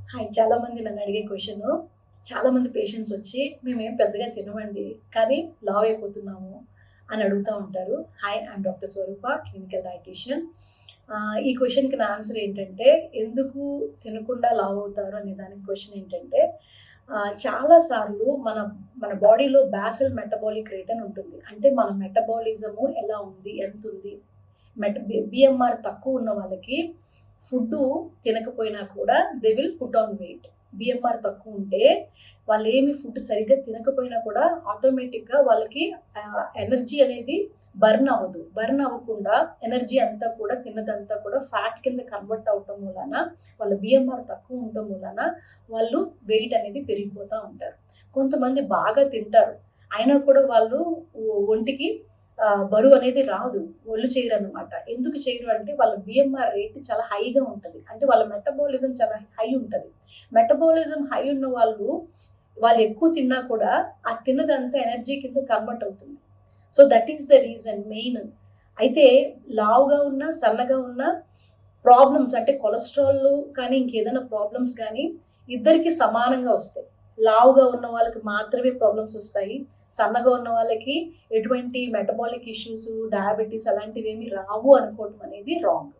Hi! చాలామంది నన్ను అడిగే క్వెషను, చాలామంది పేషెంట్స్ వచ్చి మేమేం పెద్దగా తినమండి, కానీ లావు అయిపోతున్నాము అని అడుగుతా ఉంటారు. Hi! I am doctor Swaroopa, clinical dietician. ఈ క్వెషన్‌కి నా ఆన్సర్ ఏంటంటే, ఎందుకు తినకుండా లావు అవుతారు అనే దానికి క్వెషన్ ఏంటంటే, చాలా సార్లు మన మన బాడీలో బాసెల్ మెటబాలిక్ రేట్ అని ఉంటుంది. అంటే మన మెటబాలిజము ఎలా ఉంది, ఎంతుంది? బిఎంఆర్ తక్కువ ఉన్న వాళ్ళకి ఫుడ్డు తినకపోయినా కూడా they will put on weight. BMR తక్కువ ఉంటే వాళ్ళేమి ఫుడ్ సరిగ్గా తినకపోయినా కూడా ఆటోమేటిక్‌గా వాళ్ళకి ఎనర్జీ అనేది బర్న్ అవ్వదు. బర్న్ అవ్వకుండా ఎనర్జీ అంతా కూడా తిన్నదంతా కూడా ఫ్యాట్ కింద కన్వర్ట్ అవ్వటం మూలాన వాళ్ళ బిఎంఆర్ తక్కువ ఉండటం మూలాన వాళ్ళు వెయిట్ అనేది పెరిగిపోతా ఉంటారు. కొంతమంది బాగా తింటారు. అయినా కూడా వాళ్ళు ఒంటికి బరువు అనేది రాదు. ఒళ్ళు చేయరనమాట. ఎందుకు చేయరు అంటే వాళ్ళ బిఎంఆర్ రేట్ చాలా హైగా ఉంటది. అంటే వాళ్ళ మెటబాలిజం చాలా హై ఉంటది. మెటబాలిజం హై ఉన్న వాళ్ళు ఎక్కువ తిన్నా కూడా ఆ తిన్నదంతా ఎనర్జీ కింద కన్వర్ట్ అవుతుంది. So that is the reason main. అయితే లావుగా ఉన్నా, సన్నగా ఉన్నా ప్రాబ్లమ్స్ అంటే కొలెస్ట్రాల్ కానీ, ఇంకేదైనా ప్రాబ్లమ్స్ గానీ ఇద్దరికీ సమానంగా వస్తాయి. లావుగా ఉన్న వాళ్ళకి మాత్రమే ప్రాబ్లమ్స్ వస్తాయి. సన్నగా ఉన్న వాళ్ళకి ఎటువంటి మెటబాలిక్ ఇష్యూస్, డయాబెటిస్ అలాంటివేమీ రావు అనుకోవటం అనేది రాంగ్.